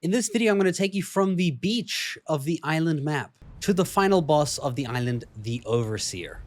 In this video, I'm going to take you from the beach of the island map to the final boss of the island, the Overseer.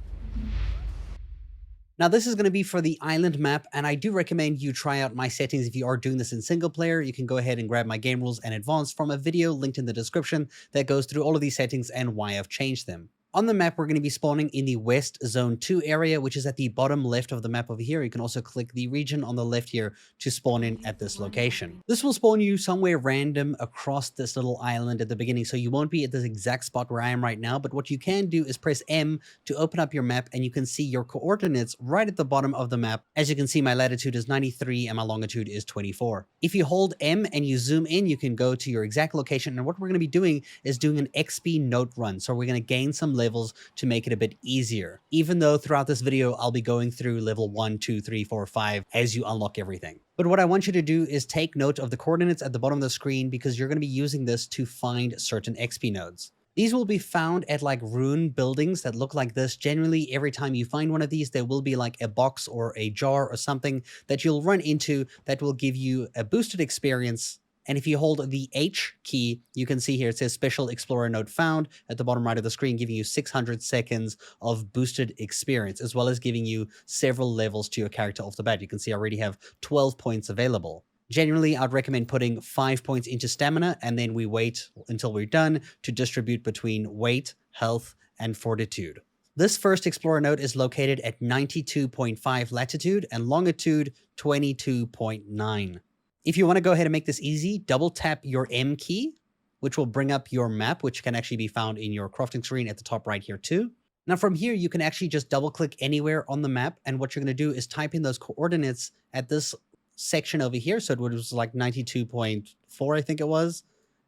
Now, this is going to be for the island map, and I do recommend you try out my settings if you are doing this in single player. You can go ahead and grab my game rules and advanced from a video linked in the description that goes through all of these settings and why I've changed them. On the map, we're going to be spawning in the West Zone 2 area, which is at the bottom left of the map over here. You can also click the region on the left here to spawn in at this location. This will spawn you somewhere random across this little island at the beginning, so you won't be at this exact spot where I am right now, but what you can do is press M to open up your map, and you can see your coordinates right at the bottom of the map. As you can see, my latitude is 93 and my longitude is 24. If you hold M and you zoom in, you can go to your exact location, and what we're going to be doing is doing an XP note run, so we're going to gain some levels to make it a bit easier, even though throughout this video I'll be going through level 1, 2, 3, 4, 5 as you unlock everything. But what I want you to do is take note of the coordinates at the bottom of the screen, because you're going to be using this to find certain XP nodes. These will be found at like rune buildings that look like this. Generally, every time you find one of these, there will be like a box or a jar or something that you'll run into that will give you a boosted experience. And if you hold the H key, you can see here it says Special Explorer Node Found at the bottom right of the screen, giving you 600 seconds of boosted experience, as well as giving you several levels to your character off the bat. You can see I already have 12 points available. Generally, I'd recommend putting 5 points into stamina, and then we wait until we're done to distribute between weight, health, and fortitude. This first Explorer node is located at 92.5 latitude and longitude 22.9. If you want to go ahead and make this easy, double tap your M key, which will bring up your map, which can actually be found in your crafting screen at the top right here too. Now from here, you can actually just double click anywhere on the map, and what you're going to do is type in those coordinates at this section over here. So it was like 92.4, I think it was,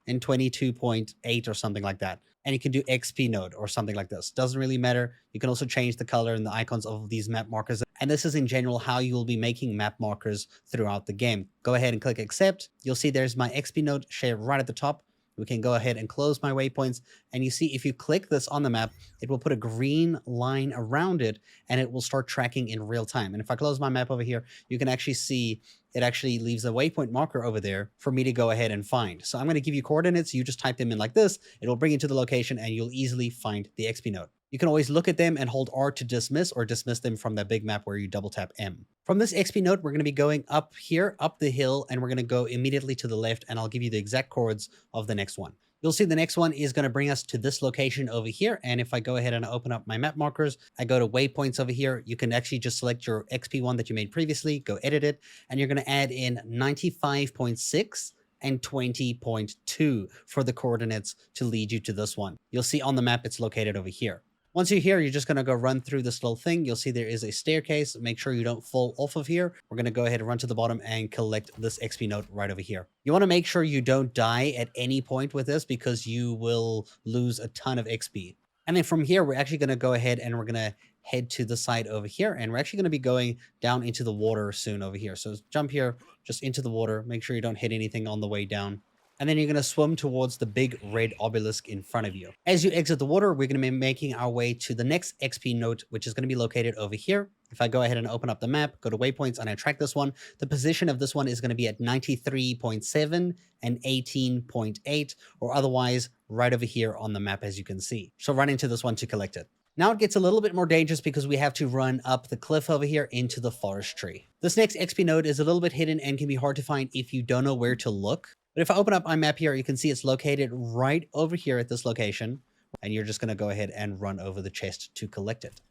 and 22.8 or something like that. And you can do XP node or something like this. Doesn't really matter. You can also change the color and the icons of these map markers. And this is in general how you will be making map markers throughout the game. Go ahead and click accept. You'll see there's my XP node shared right at the top. We can go ahead and close my waypoints. And you see, if you click this on the map, it will put a green line around it, and it will start tracking in real time. And if I close my map over here, you can actually see it actually leaves a waypoint marker over there for me to go ahead and find. So I'm going to give you coordinates. You just type them in like this. It'll bring you to the location, and you'll easily find the XP node. You can always look at them and hold R to dismiss, or dismiss them from that big map where you double tap M. From this XP node, we're going to be going up here, up the hill, and we're going to go immediately to the left, and I'll give you the exact coords of the next one. You'll see the next one is going to bring us to this location over here. And if I go ahead and open up my map markers, I go to waypoints over here. You can actually just select your XP one that you made previously, go edit it, and you're going to add in 95.6 and 20.2 for the coordinates to lead you to this one. You'll see on the map it's located over here. Once you're here, you're just going to go run through this little thing. You'll see there is a staircase. Make sure you don't fall off of here. We're going to go ahead and run to the bottom and collect this XP node right over here. You want to make sure you don't die at any point with this, because you will lose a ton of XP. And then from here, we're actually going to go ahead and we're going to head to the side over here. And we're actually going to be going down into the water soon over here. So jump here, just into the water. Make sure you don't hit anything on the way down. And then you're going to swim towards the big red obelisk in front of you. As you exit the water, we're going to be making our way to the next XP node, which is going to be located over here. If I go ahead and open up the map, go to waypoints, and I track this one, the position of this one is going to be at 93.7 and 18.8, or otherwise right over here on the map, as you can see. So run into this one to collect it. Now it gets a little bit more dangerous, because we have to run up the cliff over here into the forest tree. This next XP node is a little bit hidden and can be hard to find if you don't know where to look. But if I open up my map here, you can see it's located right over here at this location. And you're just going to go ahead and run over the chest to collect it.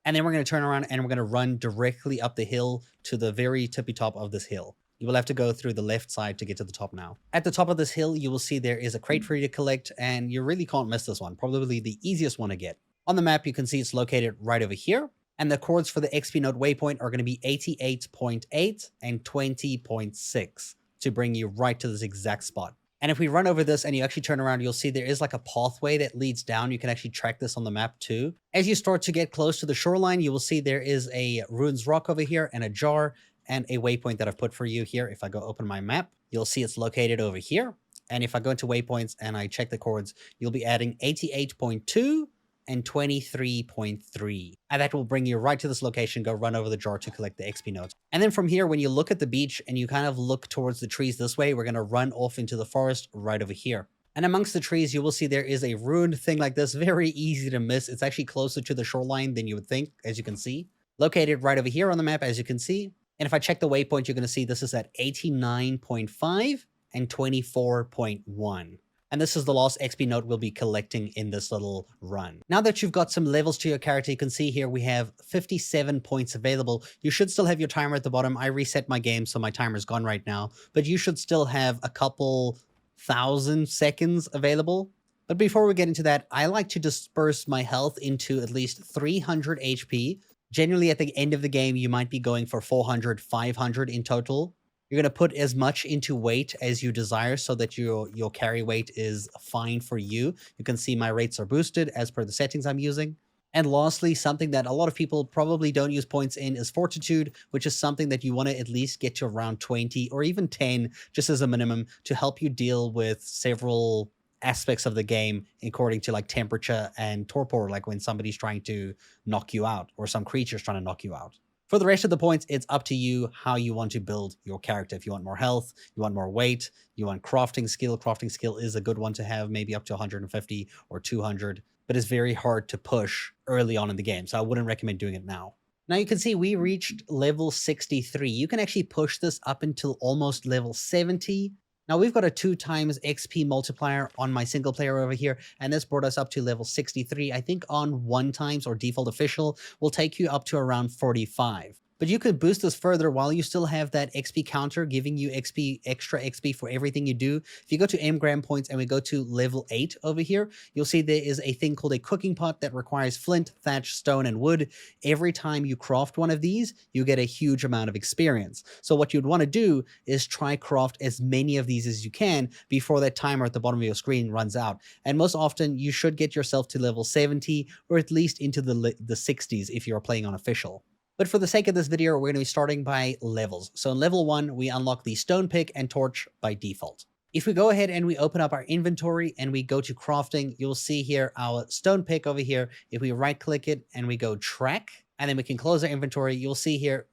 And then we're going to turn around and we're going to run directly up the hill to the very tippy top of this hill. You will have to go through the left side to get to the top now. At the top of this hill, you will see there is a crate for you to collect, and you really can't miss this one. Probably the easiest one to get. On the map, you can see it's located right over here. And the coords for the XP node waypoint are going to be 88.8 and 20.6 to bring you right to this exact spot. And if we run over this and you actually turn around, you'll see there is like a pathway that leads down. You can actually track this on the map too. As you start to get close to the shoreline, you will see there is a ruins rock over here and a jar and a waypoint that I've put for you here. If I go open my map, you'll see it's located over here. And if I go into waypoints and I check the coords, you'll be adding 88.2 and 23.3. And that will bring you right to this location. Go run over the jar to collect the XP notes. And then from here, when you look at the beach and you kind of look towards the trees this way, we're going to run off into the forest right over here. And amongst the trees, you will see there is a ruined thing like this. Very easy to miss. It's actually closer to the shoreline than you would think, as you can see. Located right over here on the map, as you can see. And if I check the waypoint, you're going to see this is at 89.5 and 24.1. And this is the last XP note we'll be collecting in this little run. Now that you've got some levels to your character, you can see here we have 57 points available. You should still have your timer at the bottom. I reset my game, so my timer's gone right now. But you should still have a couple 1,000 seconds available. But before we get into that, I like to disperse my health into at least 300 HP. Generally, at the end of the game, you might be going for 400, 500 in total. You're going to put as much into weight as you desire so that your carry weight is fine for you. You can see my rates are boosted as per the settings I'm using. And lastly, something that a lot of people probably don't use points in is Fortitude, which is something that you want to at least get to around 20 or even 10, just as a minimum, to help you deal with several aspects of the game according to like temperature and torpor, like when somebody's trying to knock you out or some creature's trying to knock you out. For the rest of the points, it's up to you how you want to build your character. If you want more health, you want more weight, you want crafting skill. Crafting skill is a good one to have, maybe up to 150 or 200, but it's very hard to push early on in the game, so I wouldn't recommend doing it now. Now you can see we reached level 63. You can actually push this up until almost level 70. Now we've got a 2 times XP multiplier on my single player over here, and this brought us up to level 63. I think on 1 times or default official will take you up to around 45. But you could boost this further while you still have that XP counter giving you extra XP for everything you do. If you go to engram points and we go to level 8 over here, you'll see there is a thing called a cooking pot that requires flint, thatch, stone, and wood. Every time you craft one of these, you get a huge amount of experience. So what you'd want to do is try craft as many of these as you can before that timer at the bottom of your screen runs out. And most often, you should get yourself to level 70 or at least into the 60s if you're playing on official. But for the sake of this video, we're going to be starting by levels. So in level 1, we unlock the stone pick and torch by default. If we go ahead and we open up our inventory and we go to crafting, you'll see here our stone pick over here. If we right click it and we go track, and then we can close our inventory, you'll see here,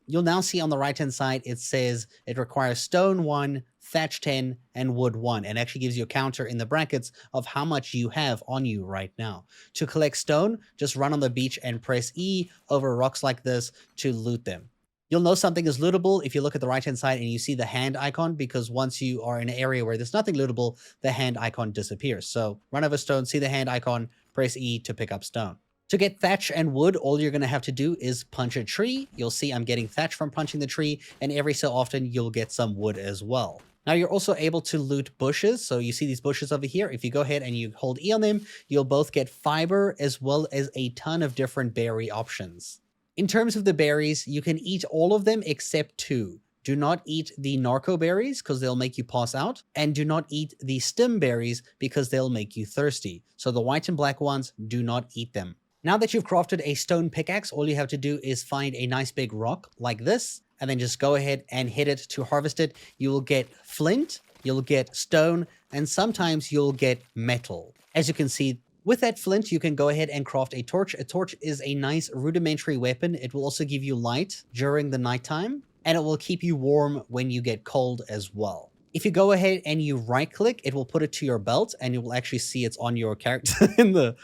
you'll now see on the right hand side, it says it requires stone 1, thatch 10, and wood 1, and actually gives you a counter in the brackets of how much you have on you right now. To collect stone, just run on the beach and press E over rocks like this to loot them. You'll know something is lootable if you look at the right hand side and you see the hand icon, because once you are in an area where there's nothing lootable, the hand icon disappears. So run over stone, see the hand icon, press E to pick up stone. To get thatch and wood, all you're going to have to do is punch a tree. You'll see I'm getting thatch from punching the tree, and every so often you'll get some wood as well. Now you're also able to loot bushes. So you see these bushes over here. If you go ahead and you hold E on them, you'll both get fiber as well as a ton of different berry options. In terms of the berries, you can eat all of them except 2. Do not eat the narco berries because they'll make you pass out, and do not eat the stem berries because they'll make you thirsty. So the white and black ones, do not eat them. Now that you've crafted a stone pickaxe, all you have to do is find a nice big rock like this, and then just go ahead and hit it to harvest it. You will get flint, you'll get stone, and sometimes you'll get metal. As you can see, with that flint, you can go ahead and craft a torch. A torch is a nice rudimentary weapon. It will also give you light during the nighttime, and it will keep you warm when you get cold as well. If you go ahead and you right click, it will put it to your belt, and you will actually see it's on your character in the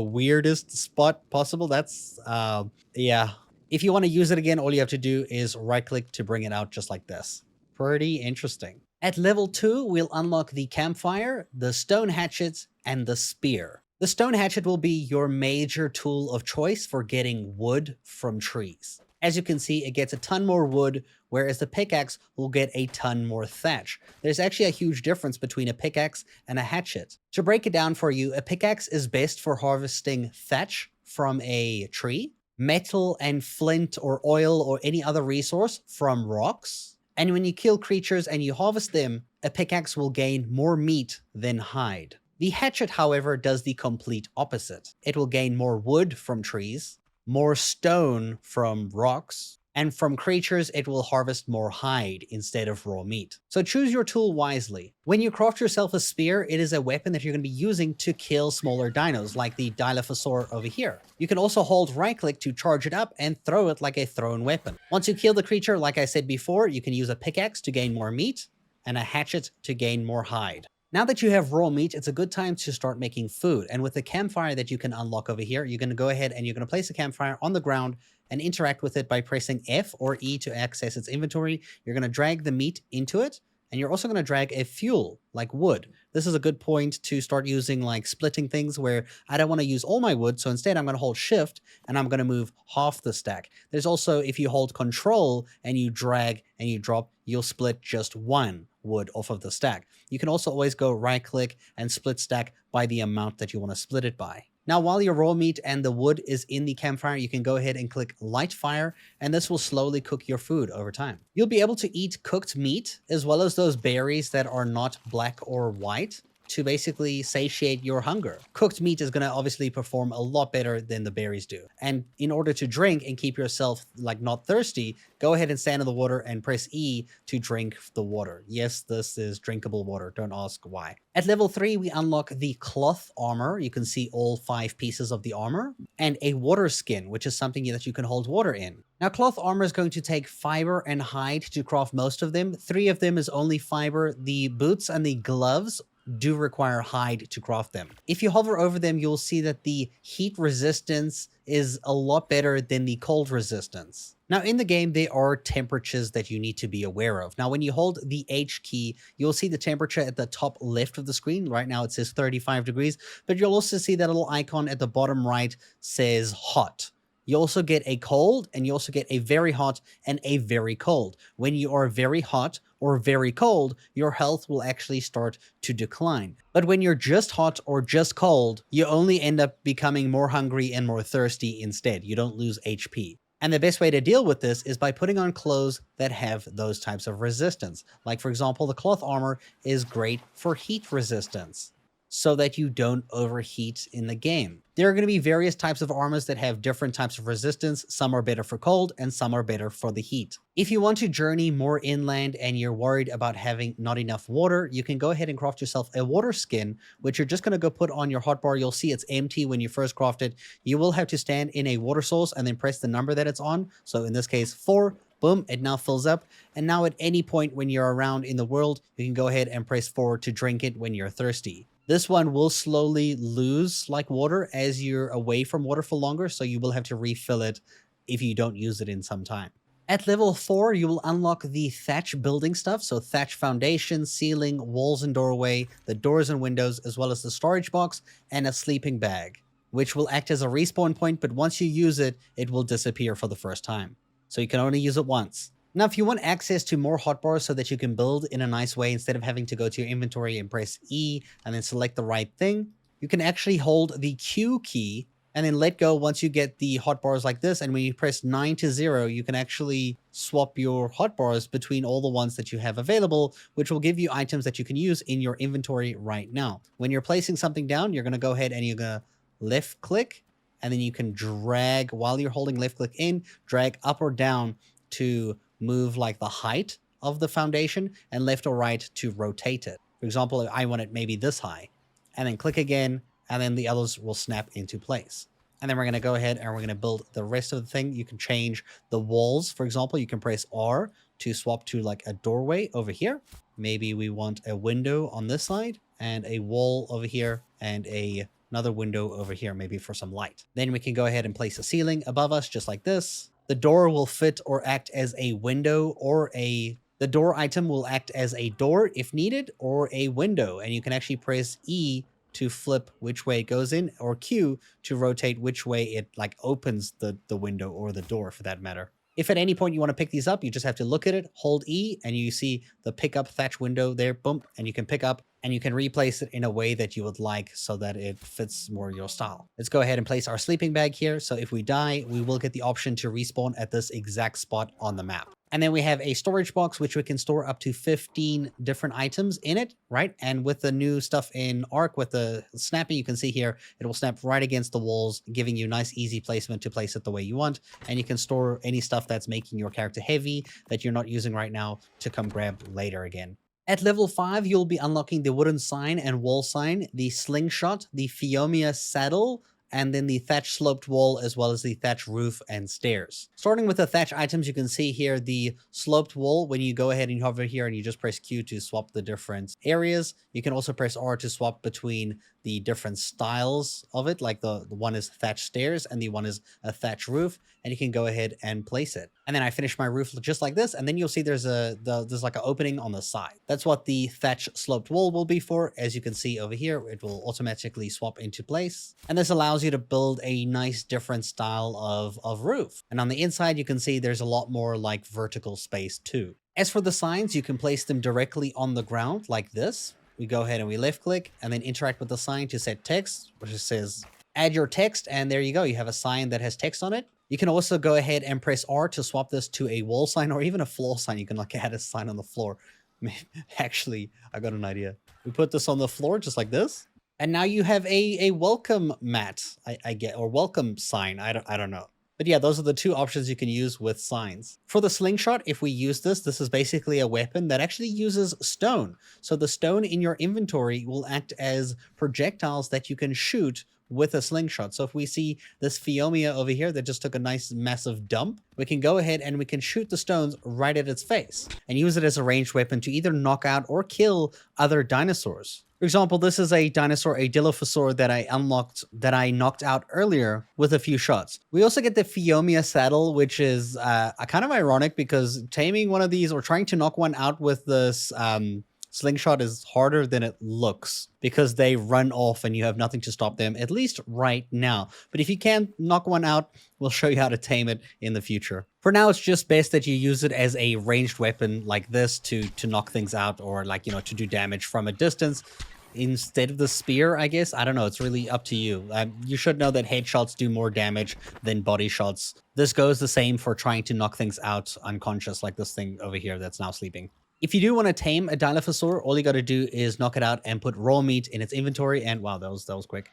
weirdest spot possible. That's, yeah. If you want to use it again, all you have to do is right click to bring it out just like this. Pretty interesting. At level 2, we'll unlock the campfire, the stone hatchets, and the spear. The stone hatchet will be your major tool of choice for getting wood from trees. As you can see, it gets a ton more wood, whereas the pickaxe will get a ton more thatch. There's actually a huge difference between a pickaxe and a hatchet. To break it down for you, a pickaxe is best for harvesting thatch from a tree, metal and flint or oil or any other resource from rocks. And when you kill creatures and you harvest them, a pickaxe will gain more meat than hide. The hatchet, however, does the complete opposite. It will gain more wood from trees, more stone from rocks, And from creatures, it will harvest more hide instead of raw meat. So choose your tool wisely. When you craft yourself a spear, it is a weapon that you're going to be using to kill smaller dinos, like the Dilophosaur over here. You can also hold right click to charge it up and throw it like a thrown weapon. Once you kill the creature, like I said before, you can use a pickaxe to gain more meat and a hatchet to gain more hide. Now that you have raw meat, it's a good time to start making food. And with the campfire that you can unlock over here, you're going to go ahead and you're going to place a campfire on the ground and interact with it by pressing F or E to access its inventory. You're going to drag the meat into it, and you're also going to drag a fuel, like wood. This is a good point to start using like splitting things where I don't want to use all my wood, so instead I'm going to hold shift and I'm going to move half the stack. There's also, if you hold control and you drag and you drop, you'll split just one wood off of the stack. You can also always go right click and split stack by the amount that you want to split it by. Now, while your raw meat and the wood is in the campfire, you can go ahead and click light fire, and this will slowly cook your food over time. You'll be able to eat cooked meat, as well as those berries that are not black or white, to basically satiate your hunger. Cooked meat is going to obviously perform a lot better than the berries do. And in order to drink and keep yourself like not thirsty, go ahead and stand in the water and press E to drink the water. Yes, this is drinkable water. Don't ask why. At level 3, we unlock the cloth armor. You can see all 5 pieces of the armor, and a water skin, which is something that you can hold water in. Now, cloth armor is going to take fiber and hide to craft most of them. 3 of them is only fiber. The boots and the gloves do require hide to craft them. If you hover over them, you'll see that the heat resistance is a lot better than the cold resistance. Now, in the game, there are temperatures that you need to be aware of. Now, when you hold the H key, you'll see the temperature at the top left of the screen. Right now, it says 35 degrees, but you'll also see that little icon at the bottom right says hot. You also get a cold, and you also get a very hot and a very cold. When you are very hot or very cold, your health will actually start to decline. But when you're just hot or just cold, you only end up becoming more hungry and more thirsty instead. You don't lose HP. And the best way to deal with this is by putting on clothes that have those types of resistance. Like, for example, the cloth armor is great for heat resistance, so that you don't overheat in the game. There are going to be various types of armors that have different types of resistance. Some are better for cold and some are better for the heat. If you want to journey more inland and you're worried about having not enough water, you can go ahead and craft yourself a water skin, which you're just going to go put on your hotbar. You'll see it's empty when you first craft it. You will have to stand in a water source and then press the number that it's on. So in this case, 4. Boom, it now fills up. And now at any point when you're around in the world, you can go ahead and press 4 to drink it when you're thirsty. This one will slowly lose like water as you're away from water for longer, so you will have to refill it if you don't use it in some time. At level 4, you will unlock the thatch building stuff, so thatch foundation, ceiling, walls and doorway, the doors and windows, as well as the storage box and a sleeping bag, which will act as a respawn point, but once you use it, it will disappear for the first time. So you can only use it once. Now, if you want access to more hotbars so that you can build in a nice way instead of having to go to your inventory and press E and then select the right thing, you can actually hold the Q key and then let go once you get the hotbars like this. And when you press 9 to 0, you can actually swap your hotbars between all the ones that you have available, which will give you items that you can use in your inventory right now. When you're placing something down, you're going to go ahead and you're going to left click, and then you can drag while you're holding left click in, drag up or down to move like the height of the foundation, and left or right to rotate it. For example, I want it maybe this high, and then click again, and then the others will snap into place. And then we're going to go ahead and we're going to build the rest of the thing. You can change the walls. For example, you can press R to swap to like a doorway over here. Maybe we want a window on this side and a wall over here and another window over here, maybe for some light. Then we can go ahead and place a ceiling above us just like this. The door will fit or act as a window, or the door item will act as a door if needed, or a window. And you can actually press E to flip which way it goes in, or Q to rotate which way it like opens the window or the door for that matter. If at any point you want to pick these up, you just have to look at it, hold E, and you see the pickup thatch window there, boom, and you can pick up and you can replace it in a way that you would like so that it fits more your style. Let's go ahead and place our sleeping bag here. So if we die, we will get the option to respawn at this exact spot on the map. And then we have a storage box, which we can store up to 15 different items in it, right? And with the new stuff in Ark, with the snapping, you can see here, it will snap right against the walls, giving you nice, easy placement to place it the way you want. And you can store any stuff that's making your character heavy that you're not using right now to come grab later again. At level 5, you'll be unlocking the wooden sign and wall sign, the slingshot, the Phiomia saddle, and then the thatch sloped wall, as well as the thatch roof and stairs. Starting with the thatch items, you can see here the sloped wall. When you go ahead and hover here and you just press Q to swap the different areas, you can also press R to swap between the different styles of it, like the one is thatch stairs and the one is a thatch roof, and you can go ahead and place it. And then I finish my roof just like this, and then you'll see there's like an opening on the side. That's what the thatch sloped wall will be for. As you can see over here, it will automatically swap into place, and this allows you to build a nice different style of roof. And on the inside, you can see there's a lot more like vertical space too. As for the signs, you can place them directly on the ground like this. We go ahead and we left click and then interact with the sign to set text, which says add your text, and there you go. You have a sign that has text on it. You can also go ahead and press R to swap this to a wall sign or even a floor sign. You can like add a sign on the floor. Actually, I got an idea. We put this on the floor just like this. And now you have a welcome mat, I get, or welcome sign. I don't know. But yeah, those are the two options you can use with signs. For the slingshot, if we use this is basically a weapon that actually uses stone. So the stone in your inventory will act as projectiles that you can shoot with a slingshot. So if we see this Phiomia over here that just took a nice massive dump, we can go ahead and we can shoot the stones right at its face and use it as a ranged weapon to either knock out or kill other dinosaurs. For example, this is a dinosaur, a Dilophosaur that I unlocked, that I knocked out earlier with a few shots. We also get the Phiomia saddle, which is kind of ironic because taming one of these or trying to knock one out with this slingshot is harder than it looks because they run off and you have nothing to stop them, at least right now. But if you can knock one out, we'll show you how to tame it in the future. For now, it's just best that you use it as a ranged weapon like this to knock things out or like, you know, to do damage from a distance instead of the spear, I guess. I don't know. It's really up to you. You should know that headshots do more damage than body shots. This goes the same for trying to knock things out unconscious, like this thing over here that's now sleeping. If you do want to tame a Dilophosaur, all you got to do is knock it out and put raw meat in its inventory. And wow, that was quick.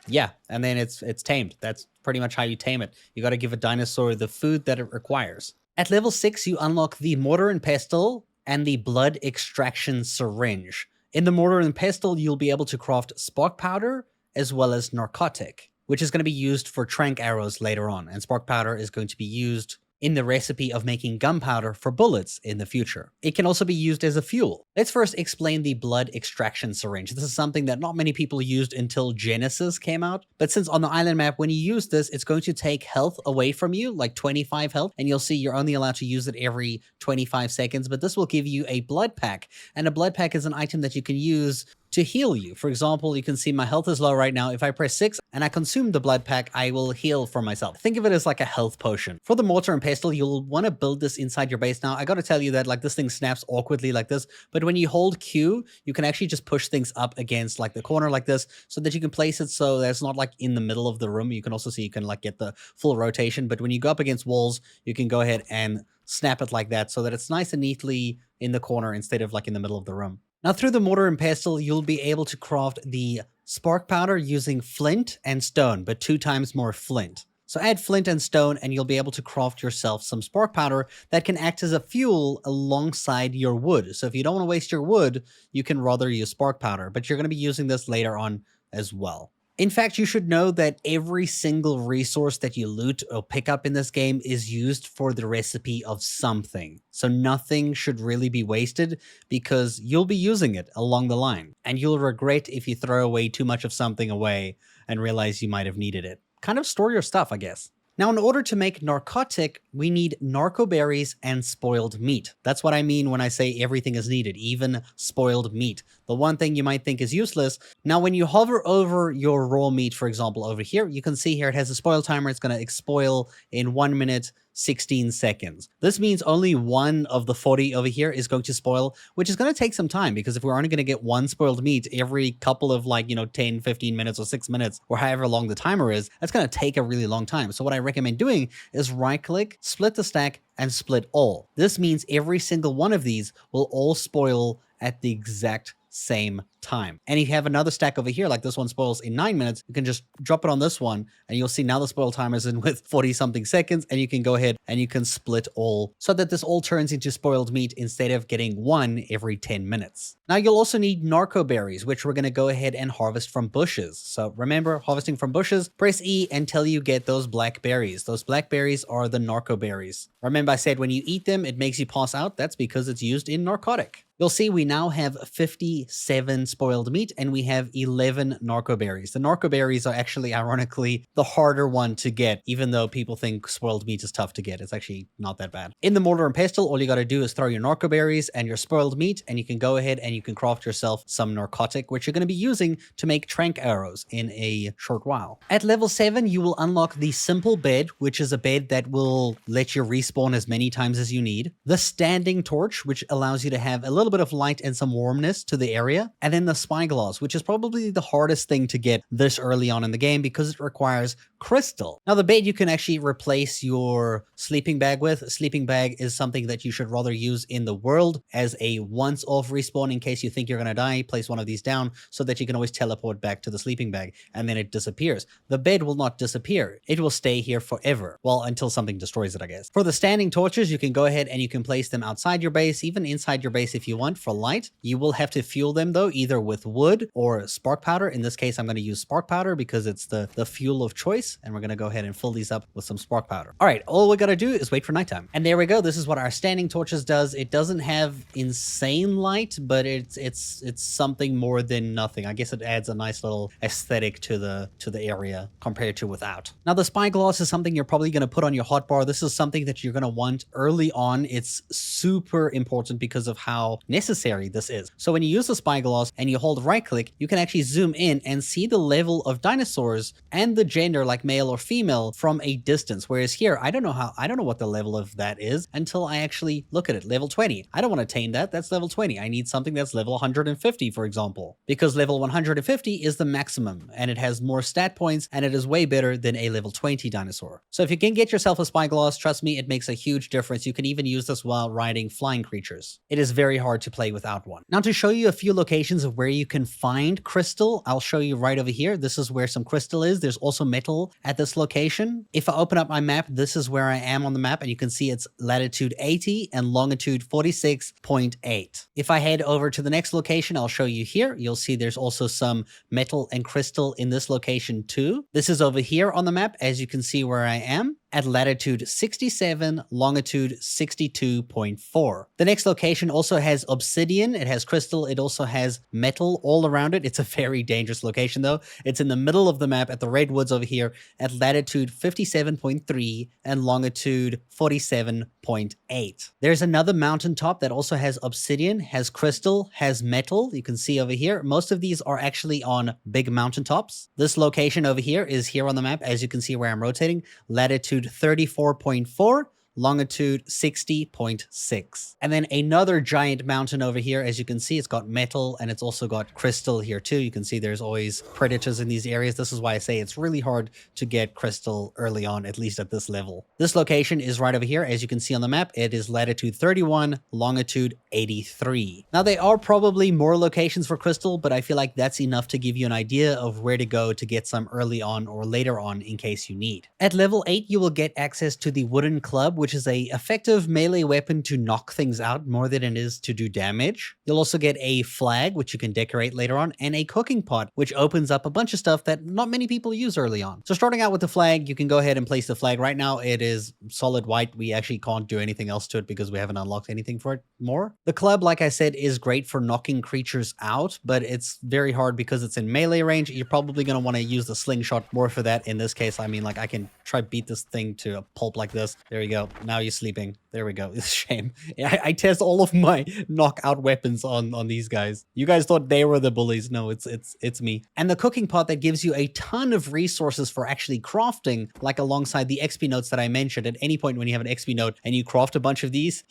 Yeah, and then it's tamed. That's pretty much how you tame it. You got to give a dinosaur the food that it requires. At level 6, you unlock the mortar and pestle and the blood extraction syringe. In the mortar and pestle, you'll be able to craft spark powder as well as narcotic, which is going to be used for tranq arrows later on. And spark powder is going to be used in the recipe of making gunpowder for bullets in the future. It can also be used as a fuel. Let's first explain the blood extraction syringe. This is something that not many people used until Genesis came out. But since on the island map, when you use this, it's going to take health away from you, like 25 health. And you'll see you're only allowed to use it every 25 seconds. But this will give you a blood pack. And a blood pack is an item that you can use to heal you. For example, you can see my health is low right now. If I press 6 and I consume the blood pack, I will heal for myself. Think of it as like a health potion. For the mortar and pestle, you'll want to build this inside your base. Now, I got to tell you that like this thing snaps awkwardly like this, but when you hold Q, you can actually just push things up against like the corner like this so that you can place it so that it's not like in the middle of the room. You can also see you can like get the full rotation, but when you go up against walls, you can go ahead and snap it like that so that it's nice and neatly in the corner instead of like in the middle of the room. Now through the mortar and pestle, you'll be able to craft the spark powder using flint and stone, but 2 times more flint. So add flint and stone and you'll be able to craft yourself some spark powder that can act as a fuel alongside your wood. So if you don't want to waste your wood, you can rather use spark powder, but you're going to be using this later on as well. In fact, you should know that every single resource that you loot or pick up in this game is used for the recipe of something. So nothing should really be wasted because you'll be using it along the line. And you'll regret if you throw away too much of something away and realize you might have needed it. Kind of store your stuff, I guess. Now, in order to make narcotic, we need narco berries and spoiled meat. That's what I mean when I say everything is needed, even spoiled meat. The one thing you might think is useless. Now, when you hover over your raw meat, for example, over here, you can see here it has a spoil timer. It's going to spoil in 1 minute, 16 seconds. This means only one of the 40 over here is going to spoil, which is going to take some time, because if we're only going to get one spoiled meat every couple of 10, 15 minutes or 6 minutes or however long the timer is, that's going to take a really long time. So what I recommend doing is right click, split the stack, and split all. This means every single one of these will all spoil at the exact same time. And if you have another stack over here, like this one spoils in 9 minutes, you can just drop it on this one and you'll see now the spoil timer is in with 40 something seconds, and you can go ahead and you can split all so that this all turns into spoiled meat instead of getting one every 10 minutes. Now you'll also need narco berries, which we're going to go ahead and harvest from bushes. So remember, harvesting from bushes, press E until you get those black berries. Those black berries are the narco berries. Remember I said when you eat them, it makes you pass out. That's because it's used in narcotic. You'll see we now have 57 spoiled meat and we have 11 narco berries. The narco berries are actually, ironically, the harder one to get, even though people think spoiled meat is tough to get. It's actually not that bad. In the mortar and pestle, all you got to do is throw your narco berries and your spoiled meat, and you can go ahead and you can craft yourself some narcotic, which you're going to be using to make trank arrows in a short while. At level 7, you will unlock the simple bed, which is a bed that will let you respawn as many times as you need. The standing torch, which allows you to have a little bit of light and some warmness to the area. And then the spyglass, which is probably the hardest thing to get this early on in the game because it requires crystal. Now the bed you can actually replace your sleeping bag with. A sleeping bag is something that you should rather use in the world as a once-off respawn in case you think you're going to die. Place one of these down so that you can always teleport back to the sleeping bag and then it disappears. The bed will not disappear. It will stay here forever. Well, until something destroys it, I guess. For the standing torches, you can go ahead and you can place them outside your base, even inside your base if you want for light. You will have to fuel them though, either with wood or spark powder. In this case, I'm going to use spark powder because it's the fuel of choice. And we're going to go ahead and fill these up with some spark powder. All right, all we got to do is wait for nighttime. And there we go. This is what our standing torches does. It doesn't have insane light, but it's something more than nothing. I guess it adds a nice little aesthetic to the area compared to without. Now the spyglass is something you're probably going to put on your hotbar. This is something that you're going to want early on. It's super important because of how necessary this is. So when you use the spyglass and you hold right click, you can actually zoom in and see the level of dinosaurs and the gender, like male or female, from a distance. Whereas here, I don't know what the level of that is until I actually look at it. Level 20. I don't want to tame that. That's level 20. I need something that's level 150, for example, because level 150 is the maximum and it has more stat points and it is way better than a level 20 dinosaur. So if you can get yourself a spyglass, trust me, it makes a huge difference. You can even use this while riding flying creatures. It is very hard to play without one. Now to show you a few locations of where you can find crystal, I'll show you right over here. This is where some crystal is. There's also metal at this location. If I open up my map, this is where I am on the map, and you can see it's latitude 80 and longitude 46.8. If I head over to the next location, I'll show you here. You'll see there's also some metal and crystal in this location too. This is over here on the map, as you can see where I am, at latitude 67, longitude 62.4. The next location also has obsidian, it has crystal, it also has metal all around it. It's a very dangerous location though. It's in the middle of the map at the redwoods over here at latitude 57.3 and longitude 47.8. There's another mountaintop that also has obsidian, has crystal, has metal. You can see over here, most of these are actually on big mountaintops. This location over here is here on the map, as you can see where I'm rotating, latitude 34.4, longitude 60.6. And then another giant mountain over here, as you can see, it's got metal and it's also got crystal here too. You can see there's always predators in these areas. This is why I say it's really hard to get crystal early on, at least at this level. This location is right over here. As you can see on the map, it is latitude 31, longitude 83. Now there are probably more locations for crystal, but I feel like that's enough to give you an idea of where to go to get some early on or later on in case you need. At level 8, you will get access to the wooden club, which is a effective melee weapon to knock things out more than it is to do damage. You'll also get a flag, which you can decorate later on, and a cooking pot, which opens up a bunch of stuff that not many people use early on. So starting out with the flag, you can go ahead and place the flag. Right now, it is solid white. We actually can't do anything else to it because we haven't unlocked anything for it more. The club, like I said, is great for knocking creatures out, but it's very hard because it's in melee range. You're probably going to want to use the slingshot more for that. In this case, I mean, like I can try beat this thing to a pulp like this. There you go. Now you're sleeping. There we go. It's a shame. I test all of my knockout weapons on these guys. You guys thought they were the bullies. No, it's me. And the cooking pot that gives you a ton of resources for actually crafting, like alongside the XP notes that I mentioned. At any point when you have an XP note and you craft a bunch of these,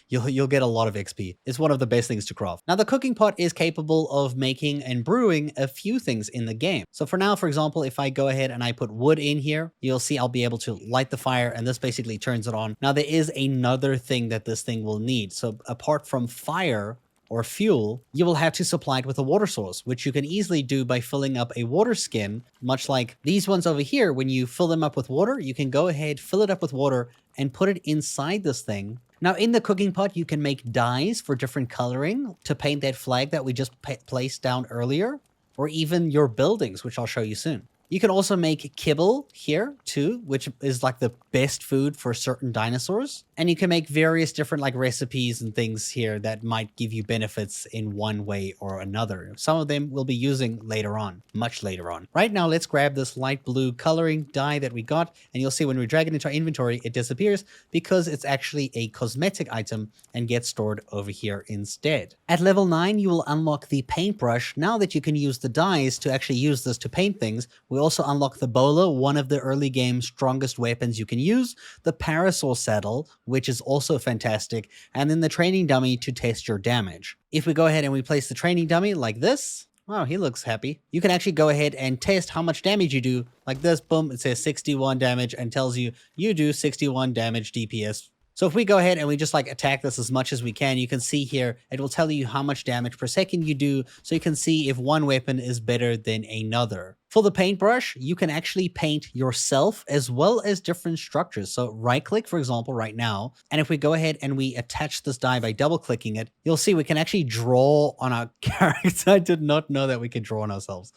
you'll get a lot of XP. It's one of the best things to craft. Now, the cooking pot is capable of making and brewing a few things in the game. So for now, for example, if I go ahead and I put wood in here, you'll see I'll be able to light the fire, and this basically turns it on. Now, there is another thing that this thing will need. So apart from fire or fuel, you will have to supply it with a water source, which you can easily do by filling up a water skin, much like these ones over here. When you fill them up with water, you can go ahead, fill it up with water, and put it inside this thing. Now, in the cooking pot, you can make dyes for different coloring to paint that flag that we just placed down earlier, or even your buildings, which I'll show you soon. You can also make kibble here too, which is like the best food for certain dinosaurs. And you can make various different like recipes and things here that might give you benefits in one way or another. Some of them we'll be using later on, much later on. Right now, let's grab this light blue coloring dye that we got. And you'll see when we drag it into our inventory, it disappears because it's actually a cosmetic item and gets stored over here instead. At level 9, you will unlock the paintbrush. Now that you can use the dyes to actually use this to paint things, we also unlock the bola, one of the early game's strongest weapons you can use, the parasol saddle, which is also fantastic, and then the training dummy to test your damage. If we go ahead and we place the training dummy like this, wow, he looks happy. You can actually go ahead and test how much damage you do like this. Boom, it says 61 damage and tells you you do 61 damage DPS. So if we go ahead and we just like attack this as much as we can, you can see here, it will tell you how much damage per second you do. So you can see if one weapon is better than another. For the paintbrush, you can actually paint yourself as well as different structures. So right click, for example, right now. And if we go ahead and we attach this die by double clicking it, you'll see we can actually draw on our character. I did not know that we could draw on ourselves.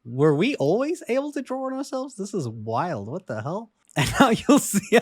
Were we always able to draw on ourselves? This is wild. What the hell? And now you'll see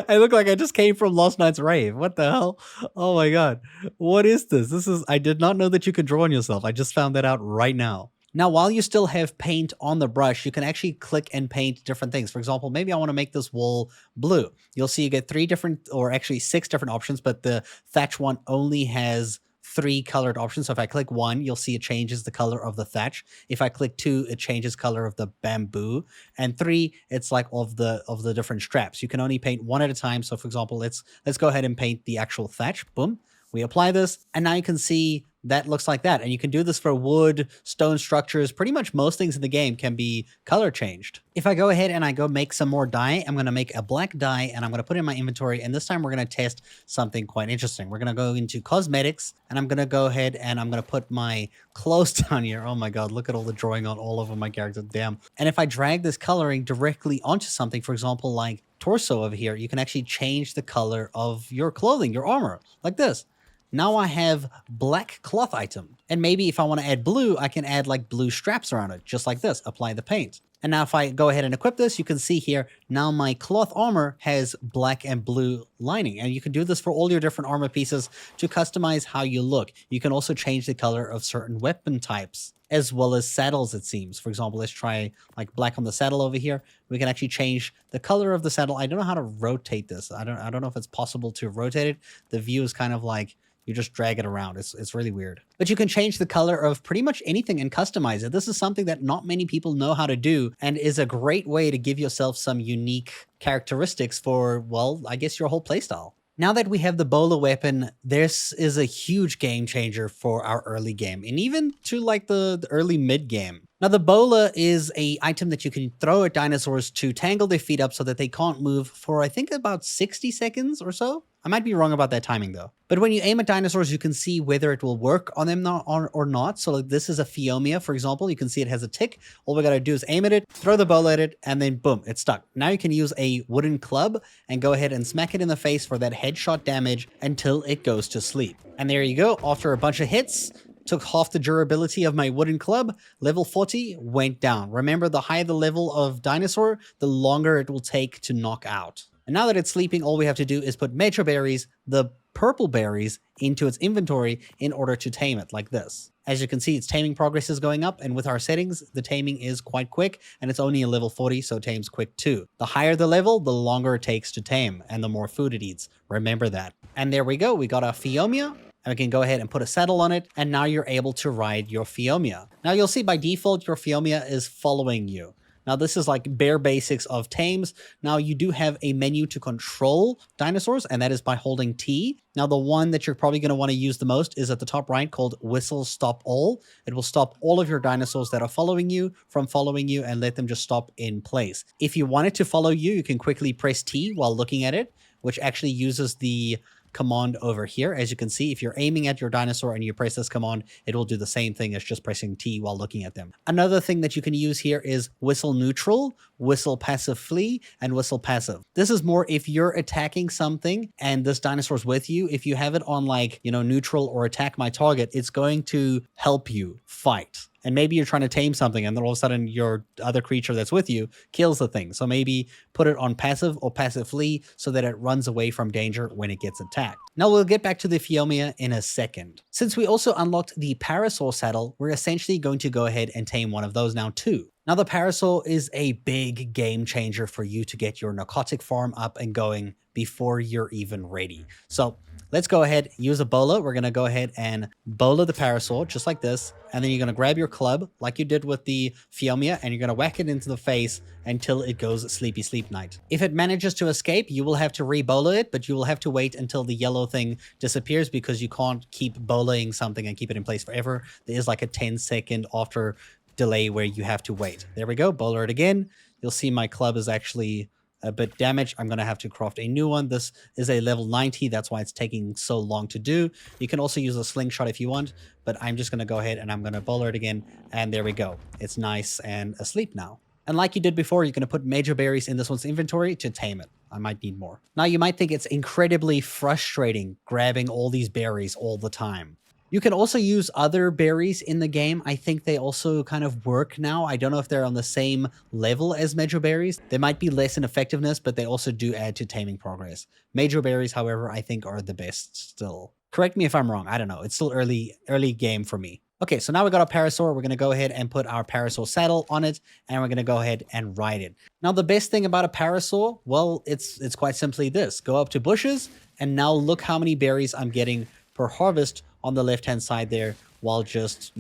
I look like I just came from Last Night's Rave. What the hell? Oh my god. What is this? I did not know that you could draw on yourself. I just found that out right now. Now, while you still have paint on the brush, you can actually click and paint different things. For example, maybe I want to make this wall blue. You'll see you get 3 different, or actually 6 different options, but the thatch one only has 3 colored options. So if I click 1, you'll see it changes the color of the thatch. If I click 2, it changes color of the bamboo. And 3, it's like of the different straps. You can only paint 1 at a time. So for example, let's go ahead and paint the actual thatch. Boom. We apply this, and now you can see that looks like that. And you can do this for wood, stone structures. Pretty much most things in the game can be color changed. If I go ahead and I go make some more dye, I'm going to make a black dye and I'm going to put it in my inventory. And this time we're going to test something quite interesting. We're going to go into cosmetics, and I'm going to go ahead and I'm going to put my clothes down here. Oh my god, look at all the drawing on all over my character. Damn. And if I drag this coloring directly onto something, for example, like torso over here, you can actually change the color of your clothing, your armor, like this. Now I have black cloth item. And maybe if I want to add blue, I can add like blue straps around it, just like this. Apply the paint. And now if I go ahead and equip this, you can see here, now my cloth armor has black and blue lining. And you can do this for all your different armor pieces to customize how you look. You can also change the color of certain weapon types, as well as saddles, it seems. For example, let's try like black on the saddle over here. We can actually change the color of the saddle. I don't know how to rotate this. I don't know if it's possible to rotate it. The view is kind of like, you just drag it around. It's really weird. But you can change the color of pretty much anything and customize it. This is something that not many people know how to do, and is a great way to give yourself some unique characteristics for, well, I guess your whole playstyle. Now that we have the bola weapon, this is a huge game changer for our early game, and even to like the early mid game. Now, the bola is a item that you can throw at dinosaurs to tangle their feet up so that they can't move for, I think, about 60 seconds or so. I might be wrong about that timing though. But when you aim at dinosaurs, you can see whether it will work on them or not. So like this is a Phiomia, for example. You can see it has a tick. All we gotta do is aim at it, throw the bola at it, and then boom, it's stuck. Now you can use a wooden club and go ahead and smack it in the face for that headshot damage until it goes to sleep. And there you go. After a bunch of hits, took half the durability of my wooden club, level 40 went down. Remember, the higher the level of dinosaur, the longer it will take to knock out. And now that it's sleeping, all we have to do is put metro berries, the purple berries, into its inventory in order to tame it, like this. As you can see, its taming progress is going up, and with our settings, the taming is quite quick, and it's only a level 40, so tame's quick too. The higher the level, the longer it takes to tame, and the more food it eats. Remember that. And there we go, we got our Phiomia, and we can go ahead and put a saddle on it, and now you're able to ride your Phiomia. Now you'll see by default, your Phiomia is following you. Now this is like bare basics of tames. Now you do have a menu to control dinosaurs, and that is by holding T. Now the one that you're probably going to want to use the most is at the top right, called Whistle Stop All. It will stop all of your dinosaurs that are following you from following you and let them just stop in place. If you want it to follow you, you can quickly press T while looking at it, which actually uses the command over here. As you can see, if you're aiming at your dinosaur and you press this command, it will do the same thing as just pressing T while looking at them. Another thing that you can use here is whistle neutral, whistle passive flee, and whistle passive. This is more if you're attacking something and this dinosaur's with you. If you have it on like, neutral or attack my target, it's going to help you fight. And maybe you're trying to tame something and then all of a sudden your other creature that's with you kills the thing. So maybe put it on passive or passive flee so that it runs away from danger when it gets attacked. Now we'll get back to the Phiomia in a second. Since we also unlocked the Parasaur saddle, we're essentially going to go ahead and tame one of those now too. Now the Parasaur is a big game changer for you to get your narcotic farm up and going before you're even ready. So let's go ahead, use a bola. We're going to go ahead and bola the Parasaur just like this. And then you're going to grab your club like you did with the Phiomia and you're going to whack it into the face until it goes sleepy sleep night. If it manages to escape, you will have to re-bola it, but you will have to wait until the yellow thing disappears because you can't keep bolaing something and keep it in place forever. There is like a 10-second after delay where you have to wait. There we go, bola it again. You'll see my club is actually a bit damaged. I'm going to have to craft a new one. This is a level 90. That's why it's taking so long to do. You can also use a slingshot if you want, but I'm just going to go ahead and I'm going to bola it again. And there we go. It's nice and asleep now. And like you did before, you're going to put major berries in this one's inventory to tame it. I might need more. Now you might think it's incredibly frustrating grabbing all these berries all the time. You can also use other berries in the game. I think they also kind of work now. I don't know if they're on the same level as major berries. They might be less in effectiveness, but they also do add to taming progress. Major berries, however, I think are the best still. Correct me if I'm wrong. I don't know. It's still early game for me. Okay, so now we got our Parasaur. We're going to go ahead and put our Parasaur saddle on it, and we're going to go ahead and ride it. Now, the best thing about a Parasaur, well, it's quite simply this. Go up to bushes, and now look how many berries I'm getting per harvest on the left-hand side there while just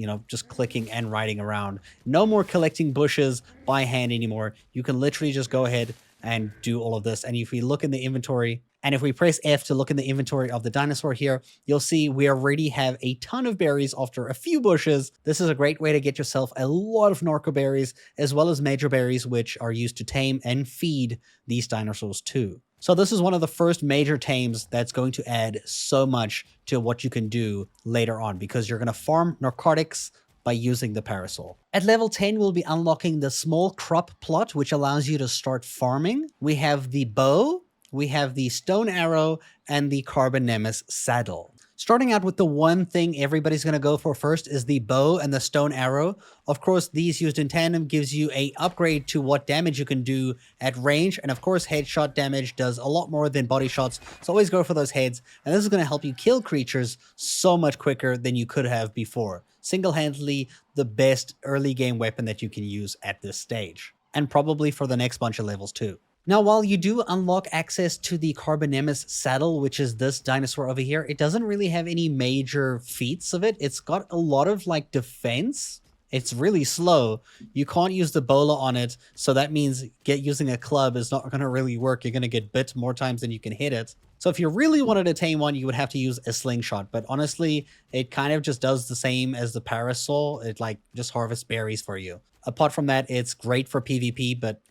clicking and riding around. No more collecting bushes by hand anymore. You can literally just go ahead and do all of this. And if we look in the inventory, and if we press F to look in the inventory of the dinosaur here, you'll see we already have a ton of berries after a few bushes. This is a great way to get yourself a lot of narco berries, as well as major berries, which are used to tame and feed these dinosaurs too. So this is one of the first major tames that's going to add so much to what you can do later on, because you're going to farm narcotics by using the Parasaur. At level 10, we'll be unlocking the small crop plot, which allows you to start farming. We have the bow, we have the stone arrow, and the Carbonemus saddle. Starting out with the one thing everybody's going to go for first is the bow and the stone arrow. Of course, these used in tandem gives you a upgrade to what damage you can do at range. And of course, headshot damage does a lot more than body shots. So always go for those heads. And this is going to help you kill creatures so much quicker than you could have before. Single-handedly, the best early game weapon that you can use at this stage. And probably for the next bunch of levels too. Now, while you do unlock access to the Carbonemus saddle, which is this dinosaur over here, it doesn't really have any major feats of it. It's got a lot of like defense. It's really slow. You can't use the bola on it. So that means using a club is not going to really work. You're going to get bit more times than you can hit it. So if you really wanted to tame one, you would have to use a slingshot. But honestly, it kind of just does the same as the Parasaur. It like just harvests berries for you. Apart from that, it's great for PvP, but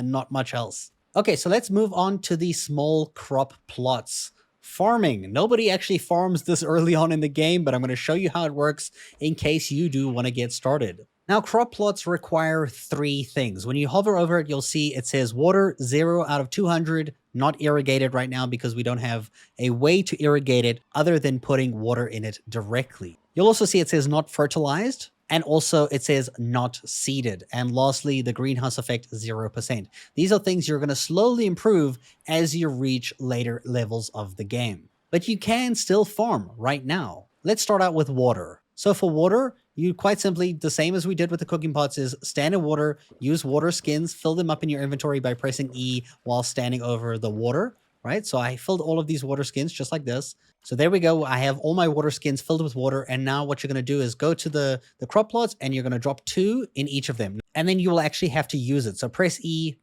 not much else. Okay, so let's move on to the small crop plots. Farming. Nobody actually farms this early on in the game, but I'm going to show you how it works in case you do want to get started. Now, crop plots require 3 things. When you hover over it, you'll see it says water 0 out of 200, not irrigated right now because we don't have a way to irrigate it other than putting water in it directly. You'll also see it says not fertilized. And also it says not seeded. And lastly, the greenhouse effect 0%. These are things you're going to slowly improve as you reach later levels of the game. But you can still farm right now. Let's start out with water. So for water, you quite simply, the same as we did with the cooking pots, is stand in water, use water skins, fill them up in your inventory by pressing E while standing over the water, right? So I filled all of these water skins just like this. So there we go. I have all my water skins filled with water. And now what you're going to do is go to the crop plots and you're going to drop 2 in each of them. And then you will actually have to use it. So press E,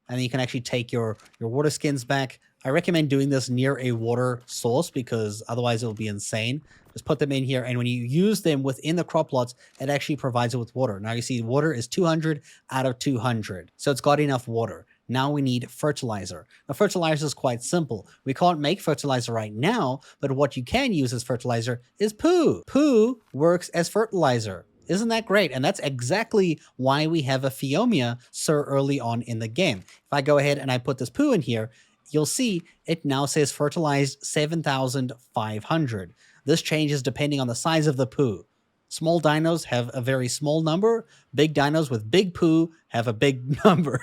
and then you can actually take your water skins back. I recommend doing this near a water source because otherwise it will be insane. Just put them in here, and when you use them within the crop plots, it actually provides it with water. Now you see water is 200 out of 200, so it's got enough water. Now we need fertilizer. Now fertilizer is quite simple. We can't make fertilizer right now, but what you can use as fertilizer is poo. Poo works as fertilizer. Isn't that great? And that's exactly why we have a Phiomia so early on in the game. If I go ahead and I put this poo in here, you'll see it now says fertilized 7,500. This changes depending on the size of the poo. Small dinos have a very small number. Big dinos with big poo have a big number.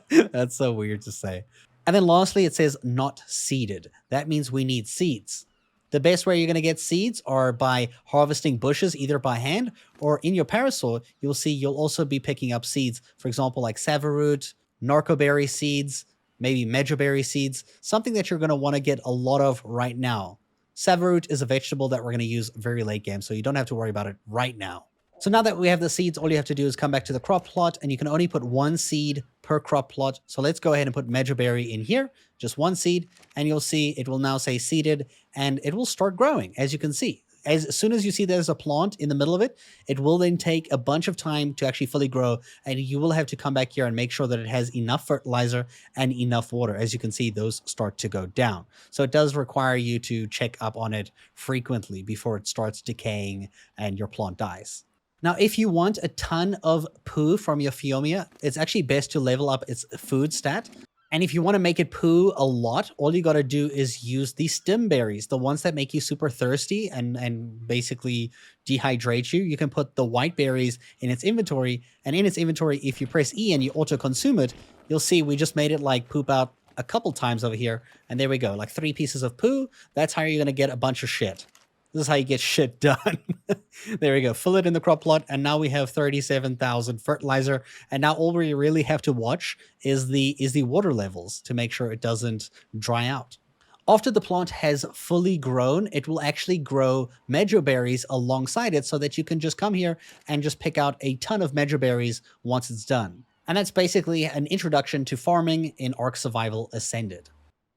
That's so weird to say. And then lastly, it says not seeded. That means we need seeds. The best way you're going to get seeds are by harvesting bushes, either by hand or in your parasol. You'll see you'll also be picking up seeds, for example, like savaroot, narcoberry seeds, maybe mejoberry seeds, something that you're going to want to get a lot of right now. Savaroot is a vegetable that we're going to use very late game, so you don't have to worry about it right now. So now that we have the seeds, all you have to do is come back to the crop plot, and you can only put 1 seed per crop plot. So let's go ahead and put mejoberry in here, just 1 seed, and you'll see it will now say seeded, and it will start growing, as you can see. As soon as you see there's a plant in the middle of it, it will then take a bunch of time to actually fully grow, and you will have to come back here and make sure that it has enough fertilizer and enough water. As you can see, those start to go down. So it does require you to check up on it frequently before it starts decaying and your plant dies. Now, if you want a ton of poo from your Phiomia, it's actually best to level up its food stat. And if you want to make it poo a lot, all you got to do is use the stim berries, the ones that make you super thirsty and basically dehydrate you. You can put the white berries in its inventory, and in its inventory, if you press E and you auto consume it, you'll see we just made it like poop out a couple times over here. And there we go, like 3 pieces of poo. That's how you're going to get a bunch of shit. This is how you get shit done. There we go. Fill it in the crop plot, and now we have 37,000 fertilizer. And now all we really have to watch is the water levels to make sure it doesn't dry out. After the plant has fully grown, it will actually grow mejoberries alongside it so that you can just come here and just pick out a ton of mejoberries once it's done. And that's basically an introduction to farming in Ark Survival Ascended.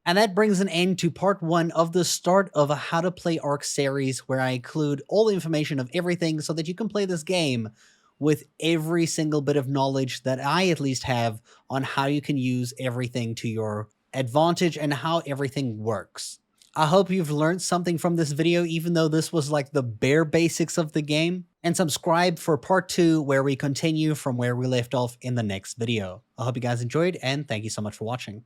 And that brings an end to part 1 of the start of a How to Play Ark series, where I include all the information of everything so that you can play this game with every single bit of knowledge that I at least have on how you can use everything to your advantage and how everything works. I hope you've learned something from this video, even though this was like the bare basics of the game. And subscribe for part 2, where we continue from where we left off in the next video. I hope you guys enjoyed, and thank you so much for watching.